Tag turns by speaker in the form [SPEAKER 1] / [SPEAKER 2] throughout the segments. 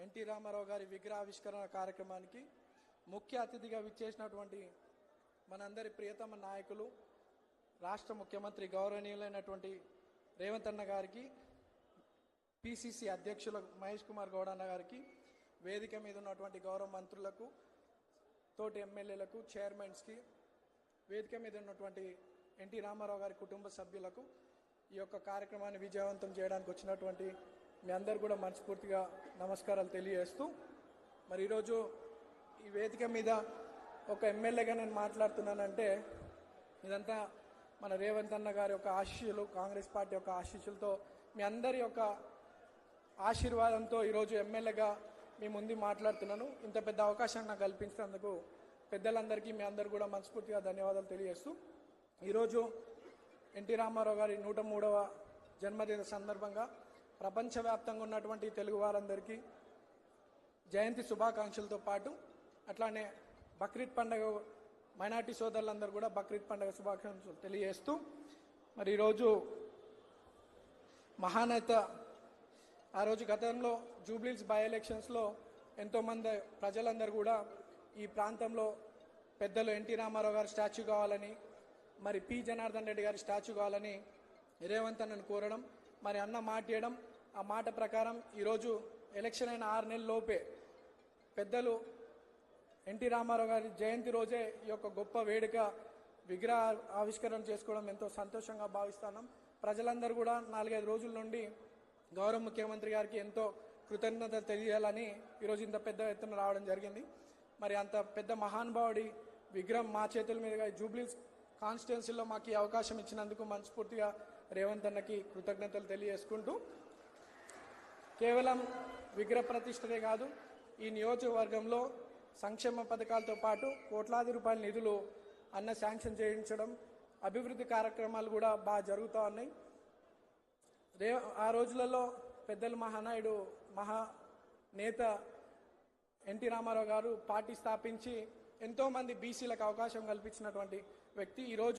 [SPEAKER 1] NT Ramarao గారి విగ్రహావిష్కరణ కార్యక్రమానికి ముఖ్య అతిథిగా విచ్చేసినటువంటి మనందరి ప్రియతమ నాయకులు రాష్ట్ర ముఖ్యమంత్రి గౌరవనీయులైనటువంటి రేవంత్ అన్న గారికి, పిసిసి అధ్యక్షులు మహేష్ కుమార్ గౌడ్ అన్న గారికి, వేదిక మీద ఉన్నటువంటి గౌరవ మంత్రులకు, తోటి ఎమ్మెల్యేలకు, చైర్మన్స్కి, వేదిక మీద ఉన్నటువంటి ఎన్టీ రామారావు గారి కుటుంబ సభ్యులకు ఈ యొక్క కార్యక్రమాన్ని విజయవంతం చేయడానికి వచ్చినటువంటి మీ అందరు కూడా మనస్ఫూర్తిగా నమస్కారాలు తెలియజేస్తూ, మరి ఈరోజు ఈ వేదిక మీద ఒక ఎమ్మెల్యేగా నేను మాట్లాడుతున్నానంటే ఇదంతా మన రేవంత్ అన్న గారి యొక్క ఆశీస్సులు, కాంగ్రెస్ పార్టీ యొక్క ఆశీస్సులతో, మీ అందరి యొక్క ఆశీర్వాదంతో ఈరోజు ఎమ్మెల్యేగా మీ ముందు మాట్లాడుతున్నాను. ఇంత పెద్ద అవకాశం నాకు కల్పించినందుకు పెద్దలందరికీ మీ అందరు కూడా మనస్ఫూర్తిగా ధన్యవాదాలు తెలియజేస్తూ, ఈరోజు ఎన్టీ రామారావు గారి 103వ జన్మదిన సందర్భంగా ప్రపంచవ్యాప్తంగా ఉన్నటువంటి తెలుగు వారందరికీ జయంతి శుభాకాంక్షలతో పాటు అట్లానే బక్రీద్ పండుగ మైనార్టీ సోదరులందరూ కూడా బక్రీద్ పండుగ శుభాకాంక్షలు తెలియజేస్తూ, మరి ఈరోజు మహానేత ఆ రోజు గతంలో జూబ్లీహిల్స్ బై ఎలక్షన్స్లో ఎంతోమంది ప్రజలందరూ కూడా ఈ ప్రాంతంలో పెద్దలు ఎన్టీ రామారావు గారి స్టాచ్యూ కావాలని, మరి పి జనార్దన్ రెడ్డి గారి స్టాచ్యూ కావాలని రేవంత్ అన్నను కోరడం, మరి అన్న మాట ఇవ్వడం, ఆ మాట ప్రకారం ఈరోజు ఎలక్షన్ అయిన 6 నెలల లోపే పెద్దలు ఎన్టీ రామారావు గారి జయంతి రోజే ఈ యొక్క గొప్ప వేడుక విగ్రహ ఆవిష్కరణ చేసుకోవడం ఎంతో సంతోషంగా భావిస్తున్నాం. ప్రజలందరూ కూడా 4-5 రోజుల నుండి గౌరవ ముఖ్యమంత్రి గారికి ఎంతో కృతజ్ఞతలు తెలియాలని ఈరోజు ఇంత పెద్ద ఎత్తున రావడం జరిగింది. మరి అంత పెద్ద మహానుభావుడి విగ్రహం మా చేతుల మీదుగా జూబ్లీహిల్స్ కాన్స్టిట్యున్సీలో మాకు ఈ అవకాశం ఇచ్చినందుకు మనస్ఫూర్తిగా రేవంత్ అన్నకి కృతజ్ఞతలు తెలియజేసుకుంటూ, కేవలం విగ్రహ ప్రతిష్టనే కాదు, ఈ నియోజకవర్గంలో సంక్షేమ పథకాలతో పాటు కోట్లాది రూపాయల నిధులు అన్న శాంక్షన్ చేయించడం, అభివృద్ధి కార్యక్రమాలు కూడా బాగా జరుగుతూ ఉన్నాయి. ఆ రోజులలో పెద్దలు మహానాయుడు మహానేత ఎన్టీ రామారావు గారు పార్టీ స్థాపించి ఎంతోమంది బీసీలకు అవకాశం కల్పించినటువంటి వ్యక్తి. ఈరోజు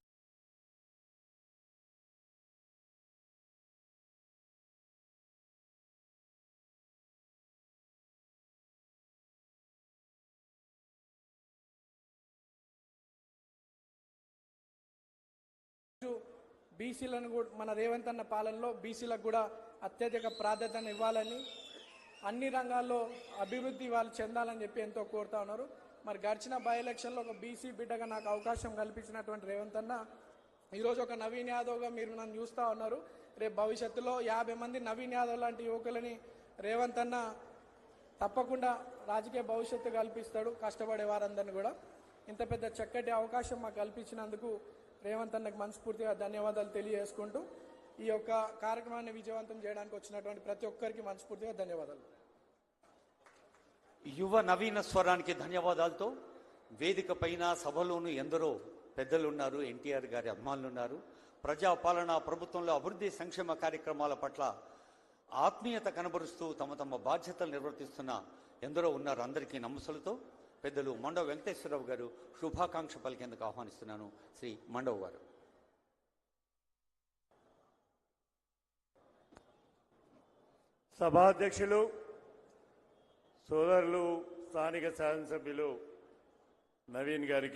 [SPEAKER 1] బీసీలను కూడా మన రేవంత్ అన్న పాలనలో బీసీలకు కూడా అత్యధిక ప్రాధాన్యత ఇవ్వాలని, అన్ని రంగాల్లో అభివృద్ధి వాళ్ళు చెందాలని చెప్పి ఎంతో కోరుతా ఉన్నారు. మరి గడిచిన బై ఎలక్షన్లో ఒక బీసీ బిడ్డగా నాకు అవకాశం కల్పించినటువంటి రేవంత్ అన్న ఈరోజు ఒక నవీన్ యాదవ్గా మీరు నన్ను చూస్తూ ఉన్నారు. రేపు భవిష్యత్తులో 50 మంది నవీన్ యాదవ్ లాంటి యువకులని రేవంత్ అన్న తప్పకుండా రాజకీయ భవిష్యత్తు కల్పిస్తాడు, కష్టపడే వారందరినీ కూడా. ఇంత పెద్ద చక్కటి అవకాశం మాకు కల్పించినందుకు రేవంత్ అన్నకు మనస్ఫూర్తిగా ధన్యవాదాలు తెలియజేసుకుంటూ, ఈ యొక్క కార్యక్రమాన్ని విజయవంతం చేయడానికి వచ్చినటువంటి ప్రతి ఒక్కరికి మనస్ఫూర్తిగా ధన్యవాదాలు.
[SPEAKER 2] యువ నవీన స్వరానికి ధన్యవాదాలతో వేదిక పైన సభలోనూ ఎందరో పెద్దలు ఉన్నారు, ఎన్టీఆర్ గారి అభిమానులు ఉన్నారు. ప్రజాపాలన ప్రభుత్వంలో అభివృద్ధి సంక్షేమ కార్యక్రమాల పట్ల ఆత్మీయత కనబరుస్తూ తమ తమ బాధ్యతలు నిర్వర్తిస్తున్న ఎందరో ఉన్నారు. అందరికీ నమస్సులతో పెద్దలు మండవ వెంకటేశ్వరరావు గారు శుభాకాంక్ష పలికేందుకు ఆహ్వానిస్తున్నాను. శ్రీ మండవ్ గారు.
[SPEAKER 3] సభాధ్యక్షులు, సోదరులు, స్థానిక శాసనసభ్యులు నవీన్ గారికి,